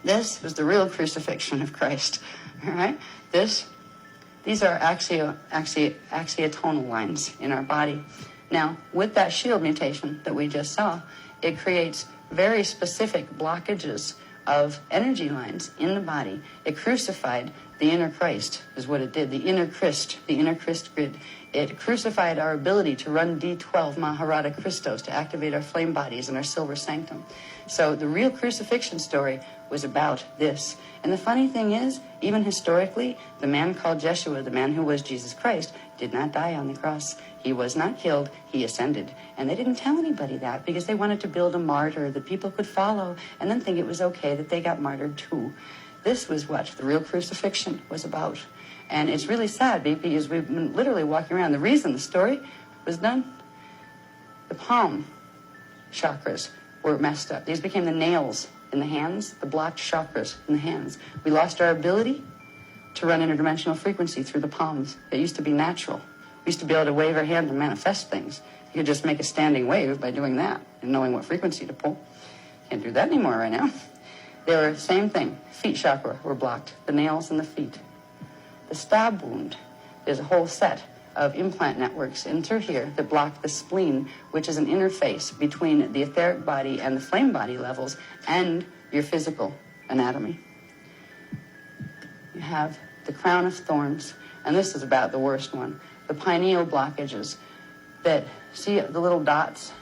This was the real crucifixion of Christ. All right? These are axiotonal lines in our body. Now, with that shield mutation that we just saw, it creates very specific blockages of energy lines in the body. It crucified the inner Christ, is what it did, the inner Christ grid. It crucified our ability to run D12 Maharata Christos to activate our flame bodies and our silver sanctum. So the real crucifixion story was about this. And the funny thing is, even historically, the man called Jeshua, the man who was Jesus Christ, did not die on the cross. He was not killed, he ascended. And they didn't tell anybody that because they wanted to build a martyr that people could follow and then think it was okay that they got martyred too. This was what the real crucifixion was about. And it's really sad because we've been literally walking around. The reason the story was done, the palm chakras were messed up. These became the nails in the hands, the blocked chakras in the hands. We lost our ability to run interdimensional frequency through the palms. It used to be natural. We used to be able to wave our hand and manifest things. You could just make a standing wave by doing that and knowing what frequency to pull. Can't do that anymore right now. They were the same thing. Feet chakra were blocked, the nails in the feet. The stab wound, there's a whole set of implant networks in through here that block the spleen, which is an interface between the etheric body and the flame body levels and your physical anatomy. You have the crown of thorns, and this is about the worst one. The pineal blockages that, see the little dots?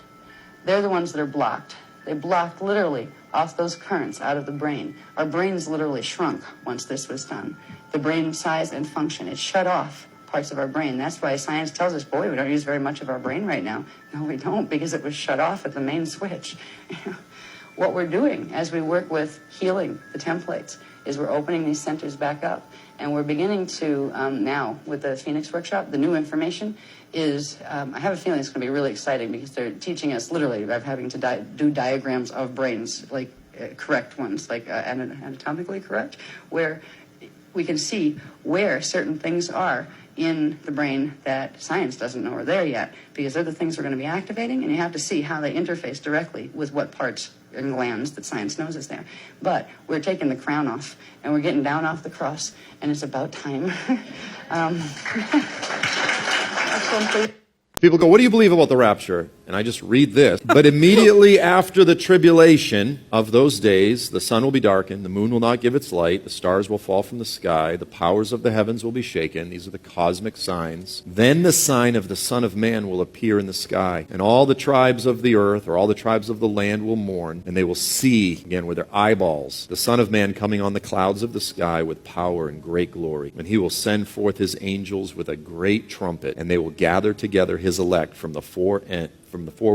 They're the ones that are blocked. They blocked literally off those currents out of the brain. Our brains literally shrunk once this was done. The brain size and function, it shut off parts of our brain. That's why science tells us, boy, we don't use very much of our brain right now. No, we don't, because it was shut off at the main switch. What we're doing as we work with healing the templates is we're opening these centers back up. And we're beginning to, now, with the Phoenix Workshop, the new information is, I have a feeling it's going to be really exciting because they're teaching us literally about having to do diagrams of brains, like correct ones, like anatomically correct, where we can see where certain things are in the brain that science doesn't know are there yet, because they're the things we're going to be activating, and you have to see how they interface directly with what parts and glands that science knows is there. But we're taking the crown off, and we're getting down off the cross, and it's about time. People go, what do you believe about the rapture? And I just read this. But immediately after the tribulation of those days, the sun will be darkened, the moon will not give its light, the stars will fall from the sky, the powers of the heavens will be shaken. These are the cosmic signs. Then the sign of the Son of Man will appear in the sky, and all the tribes of the earth, or all the tribes of the land, will mourn, and they will see, again with their eyeballs, the Son of Man coming on the clouds of the sky with power and great glory. And he will send forth his angels with a great trumpet, and they will gather together his elect from the four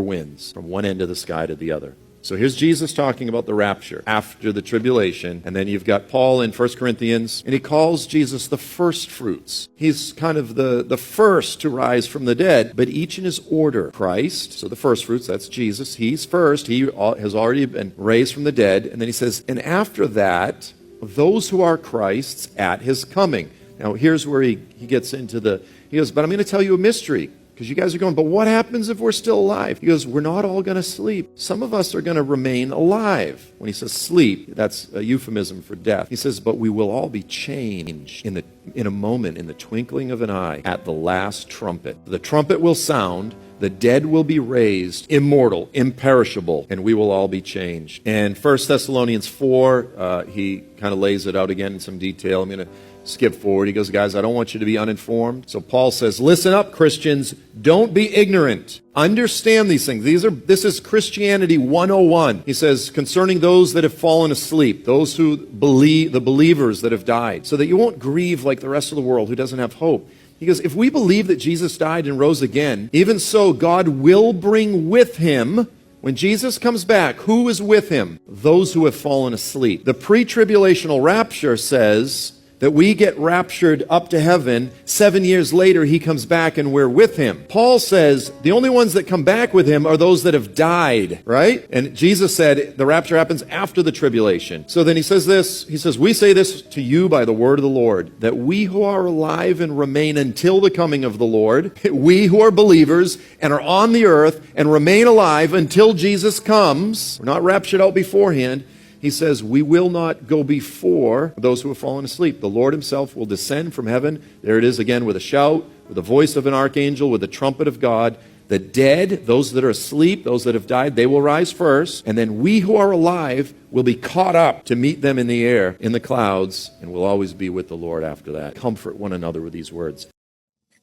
winds, from one end of the sky to the other. So here's Jesus talking about the rapture after the tribulation, and then you've got Paul in 1 Corinthians, and he calls Jesus the first fruits. He's kind of the first to rise from the dead, but each in his order. Christ, so the first fruits, that's Jesus. He's first. He has already been raised from the dead. And then he says, and after that, those who are Christ's at his coming. Now here's where he gets into he goes, but I'm going to tell you a mystery. Because you guys are going, but what happens if we're still alive? He goes, we're not all going to sleep. Some of us are going to remain alive. When he says sleep, that's a euphemism for death. He says, but we will all be changed in a moment, in the twinkling of an eye, at the last trumpet. The trumpet will sound, the dead will be raised, immortal, imperishable, and we will all be changed. And 1 Thessalonians 4, he kind of lays it out again in some detail. I'm going to skip forward. He goes, guys, I don't want you to be uninformed. So Paul says, listen up, Christians. Don't be ignorant. Understand these things. This is Christianity 101. He says, concerning those that have fallen asleep, those who believe, the believers that have died, so that you won't grieve like the rest of the world who doesn't have hope. He goes, if we believe that Jesus died and rose again, even so God will bring with him, when Jesus comes back, who is with him? Those who have fallen asleep. The pre-tribulational rapture says that we get raptured up to heaven. 7 years later, he comes back and we're with him. Paul says the only ones that come back with him are those that have died, right? And Jesus said the rapture happens after the tribulation. So then he says this, he says, we say this to you by the word of the Lord, that we who are alive and remain until the coming of the Lord, we who are believers and are on the earth and remain alive until Jesus comes, we're not raptured out beforehand, He says, we will not go before those who have fallen asleep. The Lord himself will descend from heaven. There it is again, with a shout, with the voice of an archangel, with the trumpet of God. The dead, those that are asleep, those that have died, they will rise first. And then we who are alive will be caught up to meet them in the air, in the clouds, and will always be with the Lord after that. Comfort one another with these words.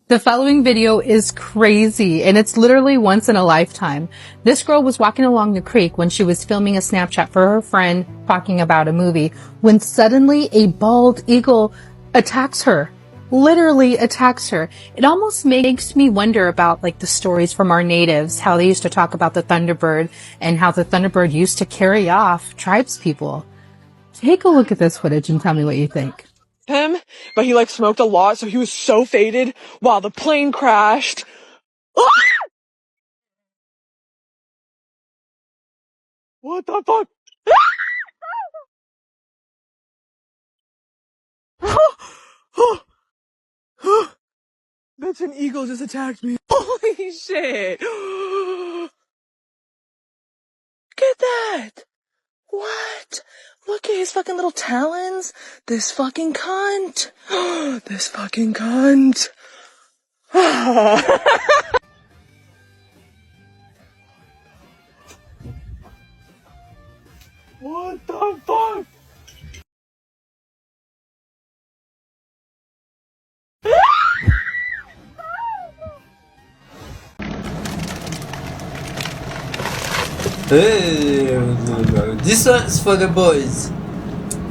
The following video is crazy, and it's literally once in a lifetime. This girl was walking along the creek when she was filming a Snapchat for her friend talking about a movie, when suddenly a bald eagle attacks her. Literally attacks her. It almost makes me wonder about like the stories from our natives, how they used to talk about the Thunderbird and how the Thunderbird used to carry off tribes people. Take a look at this footage and tell me what you think. Him, but he like smoked a lot, so he was so faded while the plane crashed. Ah! What the fuck? That's an eagle just attacked me. Holy shit. Look at that. What? Look at his fucking little talons. This fucking cunt. This fucking cunt. What the fuck? This one's for the boys.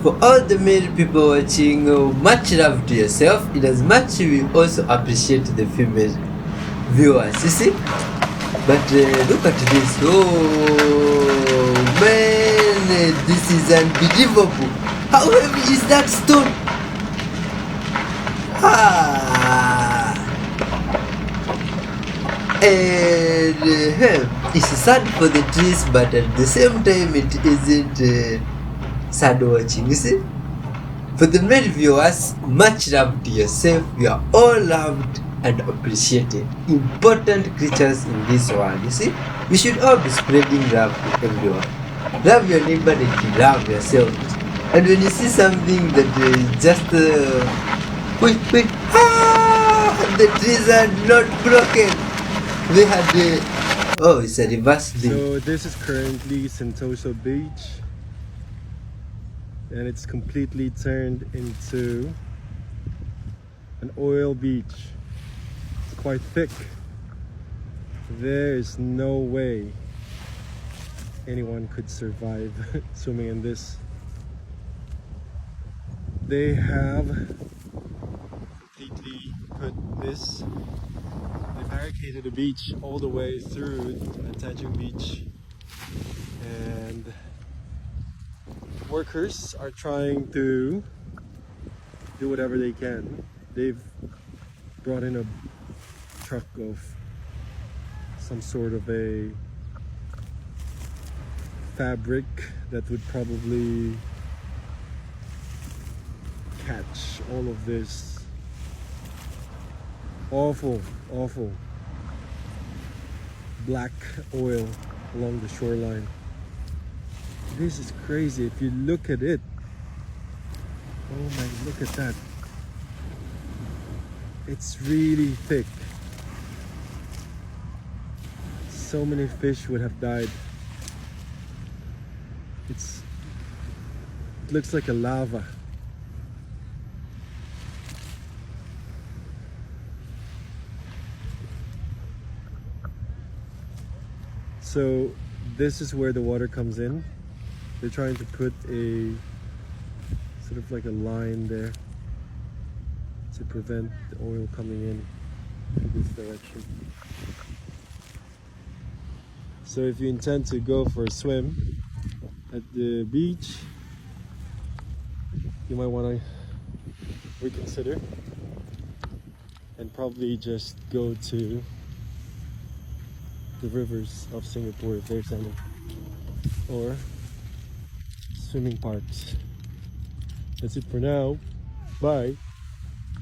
For all the male people watching, much love to yourself. In as much we also appreciate the female viewers, you see? But look at this. Oh man, this is unbelievable. How heavy is that stone? And it's sad for the trees, but at the same time it isn't sad watching, you see? For the male viewers, much love to yourself. You are all loved and appreciated. Important creatures in this world, you see? We should all be spreading love to everyone. Love your neighbor like you love yourself. And when you see something that is just wait, the trees are not broken. They had oh, it's a reverse thing. So this is currently Sentosa Beach, and it's completely turned into an oil beach. It's quite thick. There is no way anyone could survive swimming in this. They have completely put this, they barricaded the beach all the way through Tanjung Beach, and workers are trying to do whatever they can. They've brought in a truck of some sort of a fabric that would probably catch all of this awful black oil along the shoreline. This is crazy. If you look at it, oh my, look at that. It's really thick. So many fish would have died. It looks like a lava. So this is where the water comes in. They're trying to put a sort of like a line there to prevent the oil coming in this direction. So if you intend to go for a swim at the beach, you might want to reconsider and probably just go to the rivers of Singapore if there's any, or swimming parks. That's it for now. Bye.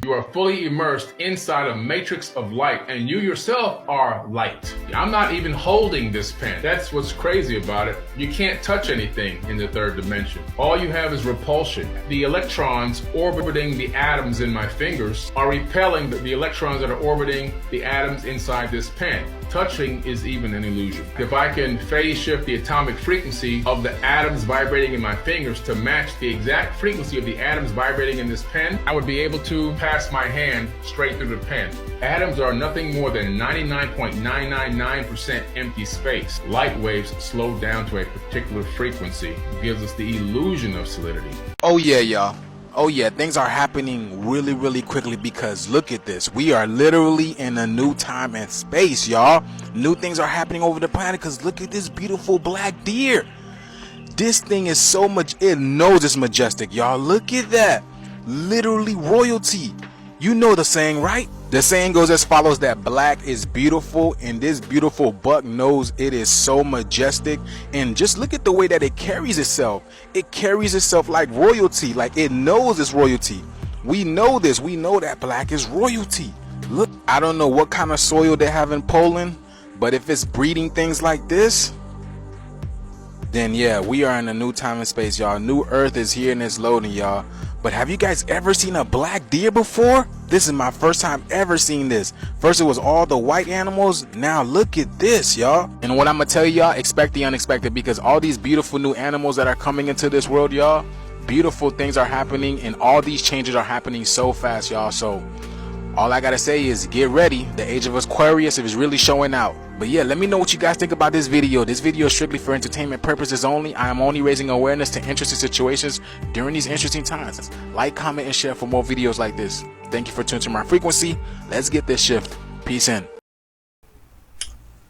You are fully immersed inside a matrix of light, and you yourself are light. I'm not even holding this pen. That's what's crazy about it. You can't touch anything in the third dimension. All you have is repulsion. The electrons orbiting the atoms in my fingers are repelling the electrons that are orbiting the atoms inside this pen. Touching is even an illusion. If I can phase shift the atomic frequency of the atoms vibrating in my fingers to match the exact frequency of the atoms vibrating in this pen, I would be able to pass my hand straight through the pen. Atoms are nothing more than 99.999% empty space. Light waves slowed down to a particular frequency gives us the illusion of solidity. Oh yeah, y'all. Oh yeah, things are happening really, really quickly because look at this. We are literally in a new time and space, y'all. New things are happening over the planet because look at this beautiful black deer. This thing is so much, it knows it's majestic, y'all. Look at that. Literally royalty. You know the saying, right? The saying goes as follows, that black is beautiful, and this beautiful buck knows it is so majestic. And just look at the way that it carries itself. It carries itself like royalty, like it knows it's royalty. We know this. We know that black is royalty. Look, I don't know what kind of soil they have in Poland, but if it's breeding things like this, then yeah, we are in a new time and space, y'all. New Earth is here and it's loading, y'all. But have you guys ever seen a black deer before? This is my first time ever seeing this. First it was all the white animals. Now look at this, y'all. And what I'm gonna tell y'all, expect the unexpected, because all these beautiful new animals that are coming into this world, y'all, beautiful things are happening, and all these changes are happening so fast, y'all. So all I gotta say is get ready. The age of Aquarius is really showing out. But yeah, let me know what you guys think about this video. This video is strictly for entertainment purposes only. I am only raising awareness to interesting situations during these interesting times. Like, comment, and share for more videos like this. Thank you for tuning to my frequency. Let's get this shift. Peace in.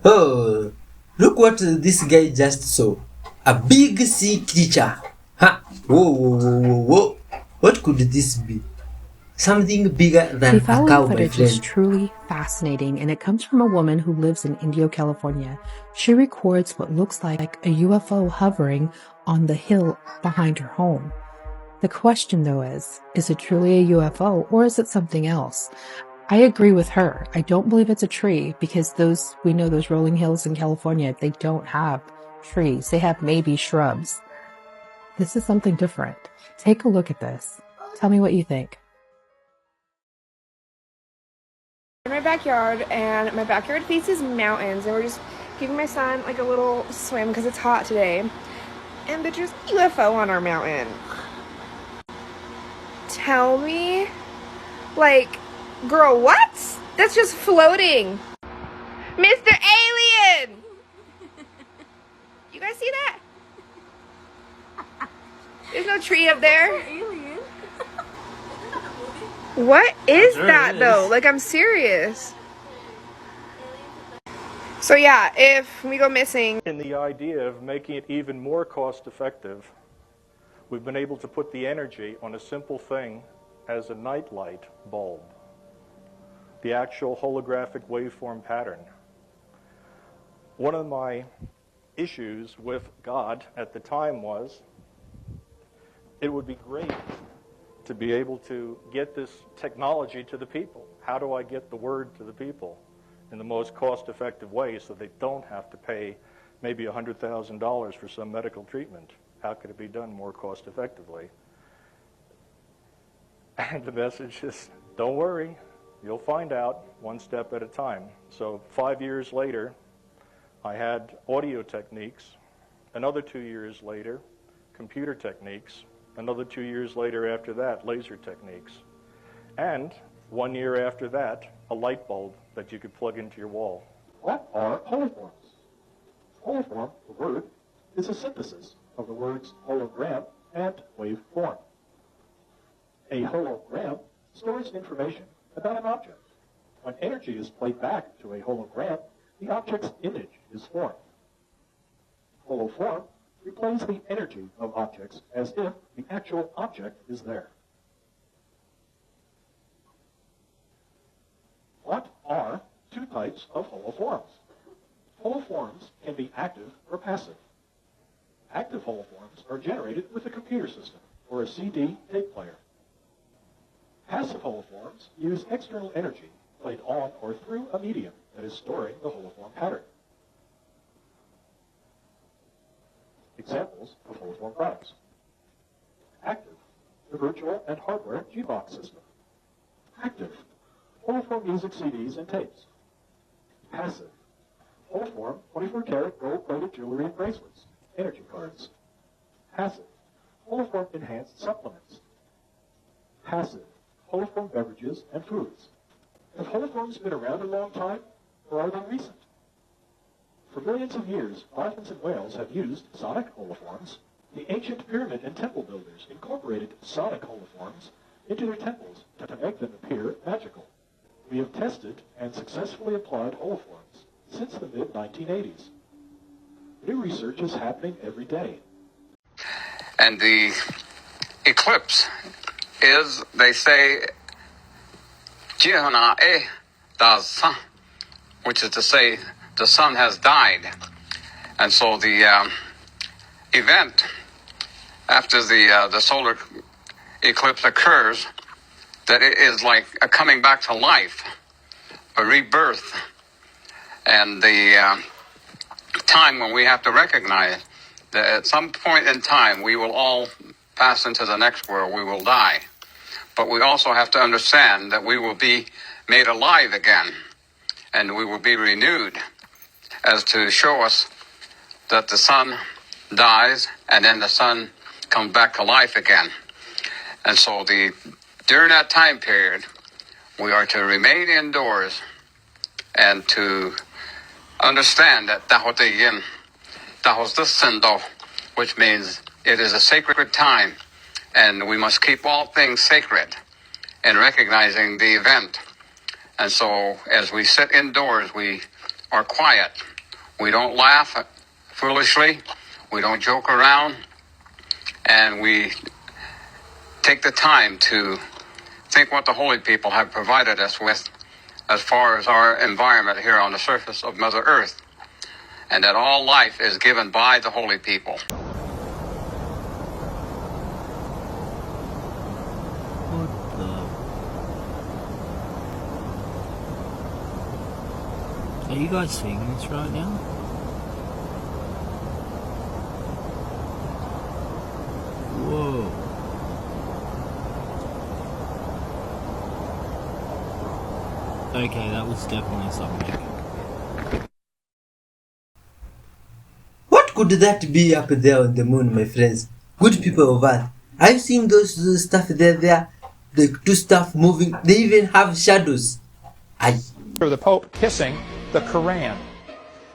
Oh, look what this guy just saw. A big sea creature. Ha! Whoa, whoa, whoa, whoa, whoa. What could this be? Something bigger than The a cow, following my footage is friend. truly fascinating, and it comes from a woman who lives in Indio, California. She records what looks like a UFO hovering on the hill behind her home. The question, though, is it truly a UFO or is it something else? I agree with her. I don't believe it's a tree because we know those rolling hills in California, they don't have trees. They have maybe shrubs. This is something different. Take a look at this. Tell me what you think. In my backyard, and my backyard faces mountains, and we're just giving my son like a little swim because it's hot today, and there's just a UFO on our mountain. Tell me, like, girl, what? That's just floating. Mr. Alien! You guys see that? There's no tree up there. What is that though? Like, I'm serious. So yeah, if we go missing. In the idea of making it even more cost effective, we've been able to put the energy on a simple thing as a nightlight bulb. The actual holographic waveform pattern. One of my issues with God at the time was, it would be great to be able to get this technology to the people. How do I get the word to the people in the most cost-effective way so they don't have to pay maybe $100,000 for some medical treatment? How could it be done more cost-effectively? And the message is, don't worry, you'll find out one step at a time. So 5 years later, I had audio techniques. Another 2 years later, computer techniques. Another 2 years later after that, laser techniques. And 1 year after that, a light bulb that you could plug into your wall. What are holoforms? Holoform, the word, is a synthesis of the words hologram and waveform. A hologram stores information about an object. When energy is played back to a hologram, the object's image is formed. Holoform replays the energy of objects as if the actual object is there. What are two types of holoforms? Holoforms can be active or passive. Active holoforms are generated with a computer system or a CD tape player. Passive holoforms use external energy played on or through a medium that is storing the holoform pattern. Examples of holoform products. Active, the virtual and hardware G-Box system. Active, holoform music CDs and tapes. Passive, holoform 24-karat gold-plated jewelry and bracelets, energy cards. Passive, holoform enhanced supplements. Passive, holoform beverages and foods. Have holoforms been around a long time, or are they recent? For millions of years, dolphins and whales have used sonic holoforms. The ancient pyramid and temple builders incorporated sonic holoforms into their temples to make them appear magical. We have tested and successfully applied holoforms since the mid-1980s. New research is happening every day. And the eclipse is, they say, Jihana e das sun, which is to say the sun has died. And so the event after the solar eclipse occurs, that it is like a coming back to life, a rebirth, and the time when we have to recognize that at some point in time we will all pass into the next world, we will die. But we also have to understand that we will be made alive again, and we will be renewed, as to show us that the sun dies and then the sun comes back to life again. And so during that time period, we are to remain indoors and to understand that Dahoteyin, Dahosdasendo, which means it is a sacred time, and we must keep all things sacred in recognizing the event. And so as we sit indoors, we are quiet. We don't laugh foolishly. We don't joke around. And we take the time to think what the holy people have provided us with as far as our environment here on the surface of Mother Earth, and that all life is given by the holy people. Are you guys seeing this right now? Whoa. Okay, that was definitely something. What could that be up there on the moon, my friends? Good people of Earth. I've seen those stuff there. The two stuff moving. They even have shadows. The Pope kissing the Quran.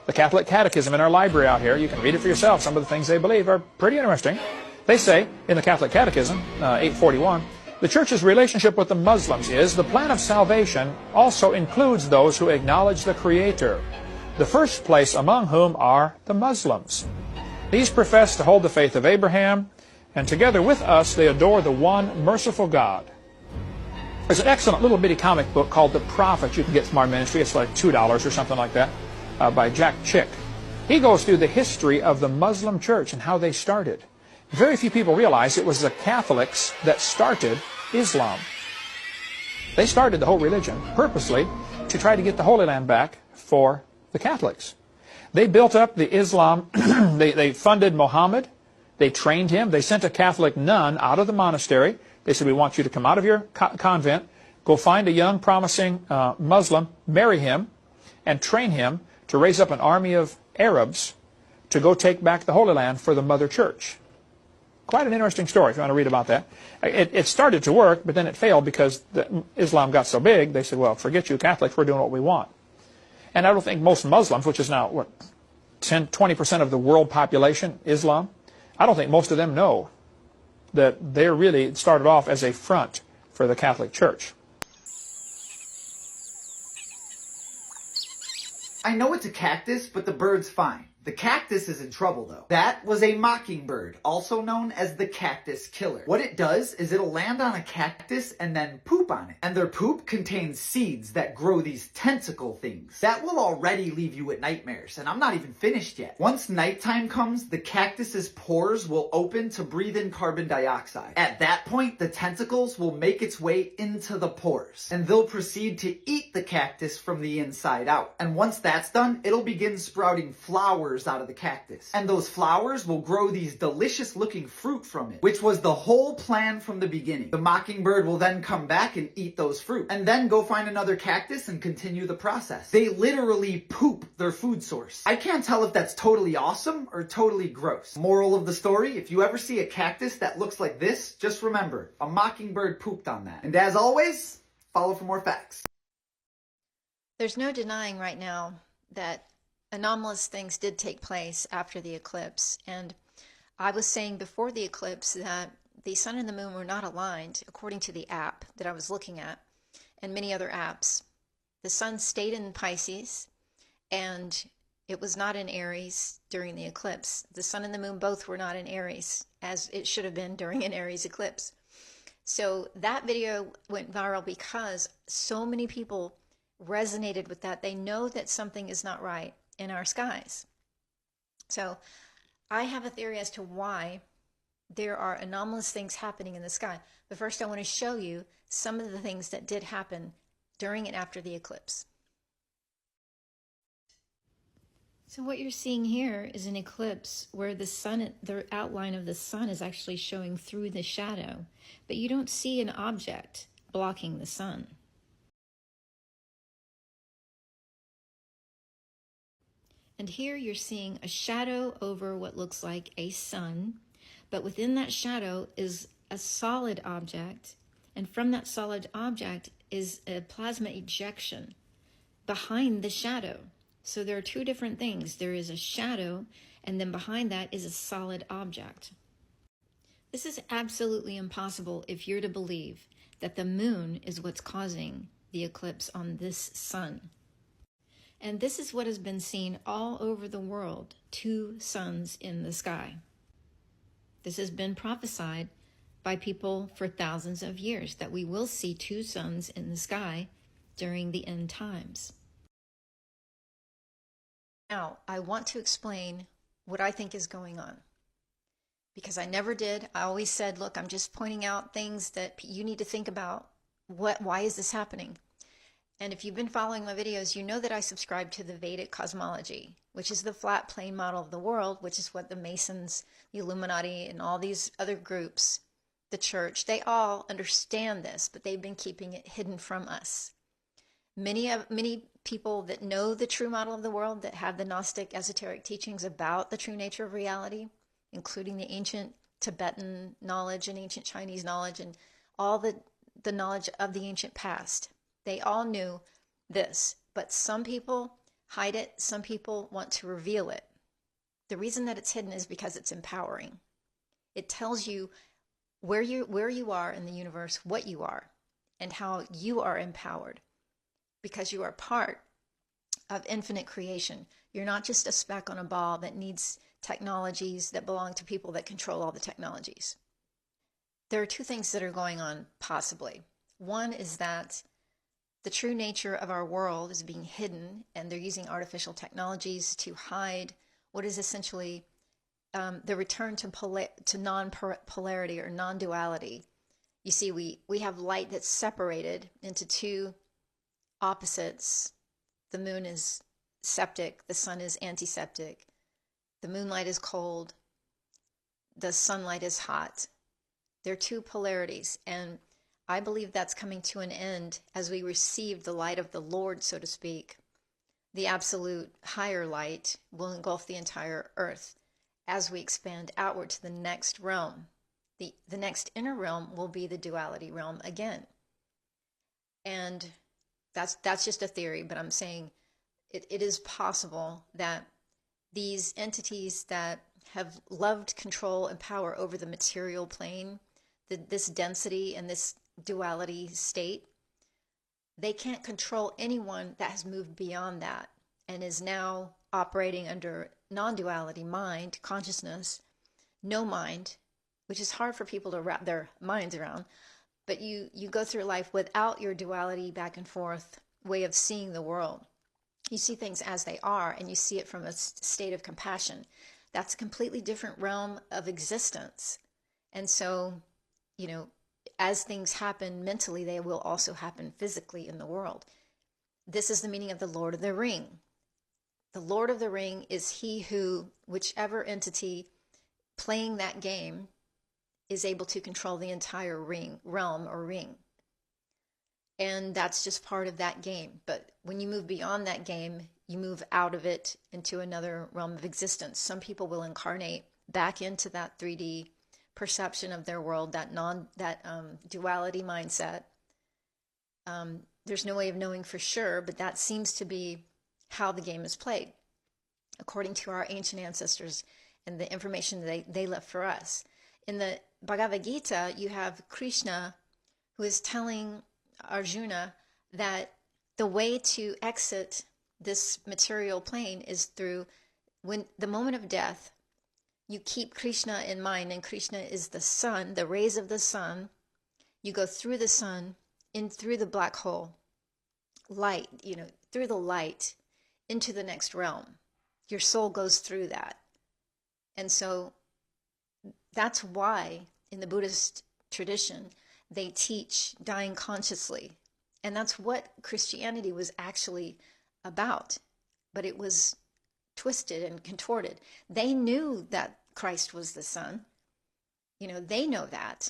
The Catholic Catechism in our library out here, you can read it for yourself. Some of the things they believe are pretty interesting. They say, in the Catholic Catechism, 841, the Church's relationship with the Muslims is the plan of salvation also includes those who acknowledge the Creator, the first place among whom are the Muslims. These profess to hold the faith of Abraham, and together with us they adore the one merciful God. There's an excellent little bitty comic book called The Prophet you can get from our ministry. It's like $2 or something like that, by Jack Chick. He goes through the history of the Muslim church and how they started. Very few people realize it was the Catholics that started Islam. They started the whole religion purposely to try to get the Holy Land back for the Catholics. They built up the Islam, they funded Muhammad, they trained him, they sent a Catholic nun out of the monastery. They said, we want you to come out of your convent, go find a young promising Muslim, marry him, and train him to raise up an army of Arabs to go take back the Holy Land for the Mother Church. Quite an interesting story if you want to read about that. It started to work, but then it failed because Islam got so big, they said, well, forget you Catholics, we're doing what we want. And I don't think most Muslims, which is now, what, 10-20% of the world population, Islam, I don't think most of them know that they really started off as a front for the Catholic Church. I know it's a cactus, but the bird's fine. The cactus is in trouble though. That was a mockingbird, also known as the cactus killer. What it does is it'll land on a cactus and then poop on it. And their poop contains seeds that grow these tentacle things. That will already leave you with nightmares, and I'm not even finished yet. Once nighttime comes, the cactus's pores will open to breathe in carbon dioxide. At that point, the tentacles will make its way into the pores, and they'll proceed to eat the cactus from the inside out. And once that's done, it'll begin sprouting flowers out of the cactus. And those flowers will grow these delicious looking fruit from it, which was the whole plan from the beginning. The mockingbird will then come back and eat those fruit, and then go find another cactus and continue the process. They literally poop their food source. I can't tell if that's totally awesome or totally gross. Moral of the story, if you ever see a cactus that looks like this, just remember, a mockingbird pooped on that. And as always, follow for more facts. There's no denying right now that anomalous things did take place after the eclipse. And I was saying before the eclipse that the sun and the moon were not aligned, according to the app that I was looking at, and many other apps. The sun stayed in Pisces, and it was not in Aries during the eclipse. The sun and the moon both were not in Aries, as it should have been during an Aries eclipse. So that video went viral because so many people resonated with that. They know that something is not right in our skies. So I have a theory as to why there are anomalous things happening in the sky. But first I want to show you some of the things that did happen during and after the eclipse. So what you're seeing here is an eclipse where the sun, the outline of the sun is actually showing through the shadow, but you don't see an object blocking the sun. And here you're seeing a shadow over what looks like a sun, but within that shadow is a solid object, and from that solid object is a plasma ejection behind the shadow. So there are two different things. There is a shadow, and then behind that is a solid object. This is absolutely impossible if you're to believe that the moon is what's causing the eclipse on this sun. And this is what has been seen all over the world, 2 suns in the sky. This has been prophesied by people for thousands of years, that we will see 2 suns in the sky during the end times. Now, I want to explain what I think is going on, because I never did. I always said, look, I'm just pointing out things that you need to think about. Why is this happening? And if you've been following my videos, you know that I subscribe to the Vedic cosmology, which is the flat plane model of the world, which is what the Masons, the Illuminati, and all these other groups, the church, they all understand this, but they've been keeping it hidden from us. Many people that know the true model of the world, that have the Gnostic esoteric teachings about the true nature of reality, including the ancient Tibetan knowledge and ancient Chinese knowledge and all the knowledge of the ancient past, they all knew this. But some people hide it, some people want to reveal it. The reason that it's hidden is because it's empowering. It tells you where you are in the universe, what you are, and how you are empowered. Because you are part of infinite creation. You're not just a speck on a ball that needs technologies that belong to people that control all the technologies. There are 2 things that are going on, possibly. One is that the true nature of our world is being hidden, and they're using artificial technologies to hide what is essentially the return to non-polarity or non-duality. You see, we have light that's separated into 2 opposites. The moon is septic, the sun is antiseptic. The moonlight is cold, the sunlight is hot. They're 2 polarities, and I believe that's coming to an end as we receive the light of the Lord, so to speak. The absolute higher light will engulf the entire earth as we expand outward to the next realm. The next inner realm will be the duality realm again. And that's just a theory, but I'm saying it is possible that these entities that have loved control and power over the material plane, this density and this duality state, they can't control anyone that has moved beyond that and is now operating under non-duality, mind, consciousness, no mind, which is hard for people to wrap their minds around, but you go through life without your duality back and forth way of seeing the world. You see things as they are, and you see it from a state of compassion. That's a completely different realm of existence. And so, you know, as things happen mentally, they will also happen physically in the world. This is the meaning of the Lord of the Ring. The Lord of the Ring is he who, whichever entity playing that game, is able to control the entire realm or ring. And that's just part of that game. But when you move beyond that game, you move out of it into another realm of existence. Some people will incarnate back into that 3D perception of their world, that duality mindset. There's no way of knowing for sure, but that seems to be how the game is played, according to our ancient ancestors and the information they left for us. In the Bhagavad Gita, you have Krishna who is telling Arjuna that the way to exit this material plane is through, when the moment of death, you keep Krishna in mind, and Krishna is the sun, the rays of the sun. You go through the sun, in through the black hole, light, through the light into the next realm. Your soul goes through that. And so that's why in the Buddhist tradition, they teach dying consciously. And that's what Christianity was actually about. But it was twisted and contorted. They knew that Christ was the Son. They know that.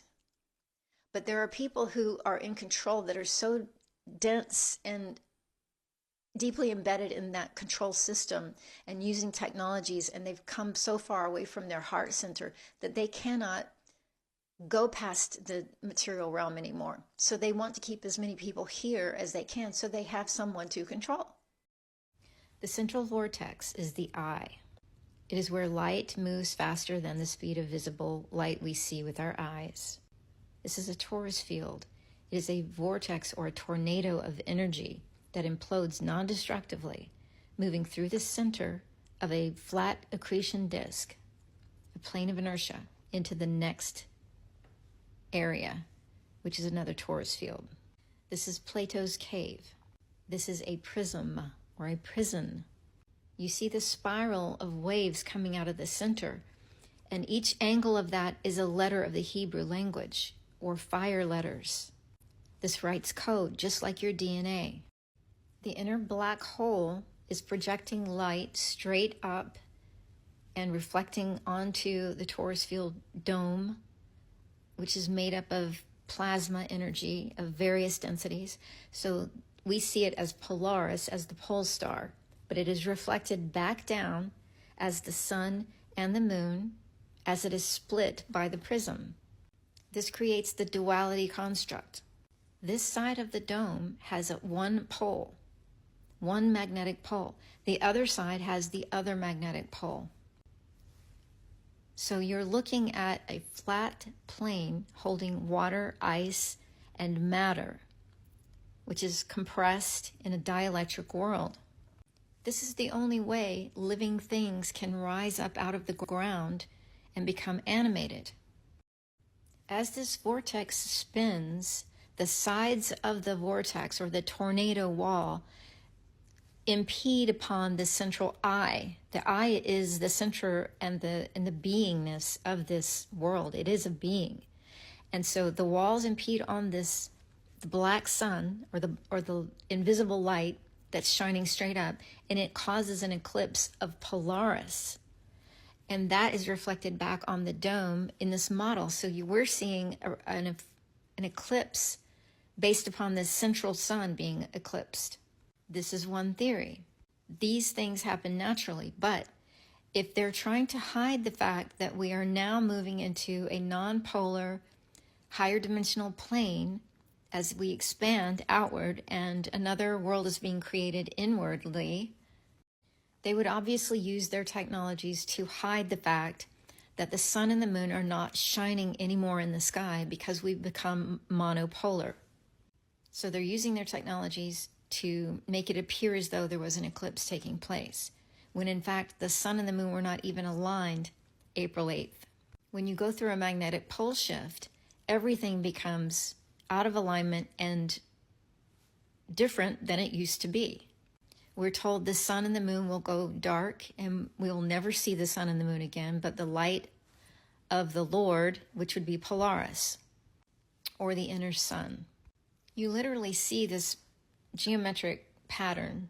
But there are people who are in control that are so dense and deeply embedded in that control system and using technologies, and they've come so far away from their heart center that they cannot go past the material realm anymore. So they want to keep as many people here as they can so they have someone to control. The central vortex is the eye. It is where light moves faster than the speed of visible light we see with our eyes. This is a torus field. It is a vortex or a tornado of energy that implodes non-destructively, moving through the center of a flat accretion disk, a plane of inertia, into the next area, which is another torus field. This is Plato's cave. This is a prism or a prison. You see the spiral of waves coming out of the center, and each angle of that is a letter of the Hebrew language, or fire letters. This writes code, just like your DNA. The inner black hole is projecting light straight up and reflecting onto the torus field dome, which is made up of plasma energy of various densities. So we see it as Polaris, as the pole star, but it is reflected back down as the sun and the moon, as it is split by the prism. This creates the duality construct. This side of the dome has one pole, one magnetic pole. The other side has the other magnetic pole. So you're looking at a flat plane holding water, ice, and matter, which is compressed in a dielectric world. This is the only way living things can rise up out of the ground and become animated. As this vortex spins, the sides of the vortex, or the tornado wall, impede upon the central eye. The eye is the center and the beingness of this world. It is a being. And so the walls impede on this, the black sun, or the invisible light that's shining straight up, and it causes an eclipse of Polaris. And that is reflected back on the dome in this model. So we're seeing an eclipse based upon this central sun being eclipsed. This is one theory. These things happen naturally, but if they're trying to hide the fact that we are now moving into a non-polar, higher dimensional plane as we expand outward and another world is being created inwardly, they would obviously use their technologies to hide the fact that the sun and the moon are not shining anymore in the sky because we've become monopolar. So they're using their technologies to make it appear as though there was an eclipse taking place, when in fact the sun and the moon were not even aligned April 8th. When you go through a magnetic pole shift, everything becomes out of alignment and different than it used to be. We're told the sun and the moon will go dark and we will never see the sun and the moon again, but the light of the Lord, which would be Polaris, or the inner sun. You literally see this geometric pattern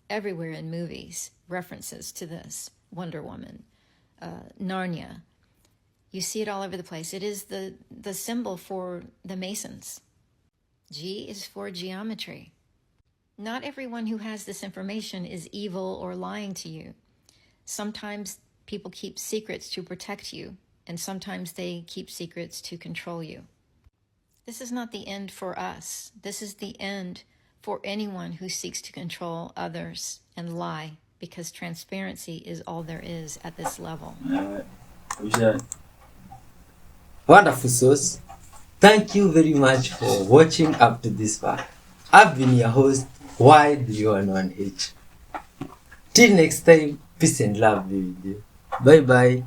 everywhere in movies, references to this, Wonder Woman, Narnia. You see it all over the place. It is the symbol for the Masons. G is for geometry. Not everyone who has this information is evil or lying to you. Sometimes people keep secrets to protect you, and sometimes they keep secrets to control you. This is not the end for us. This is the end for anyone who seeks to control others and lie, because transparency is all there is at this level. Wonderful sauce. Thank you very much for watching up to this part. I've been your host, Y311H. Till next time, peace and love be with you. Bye bye.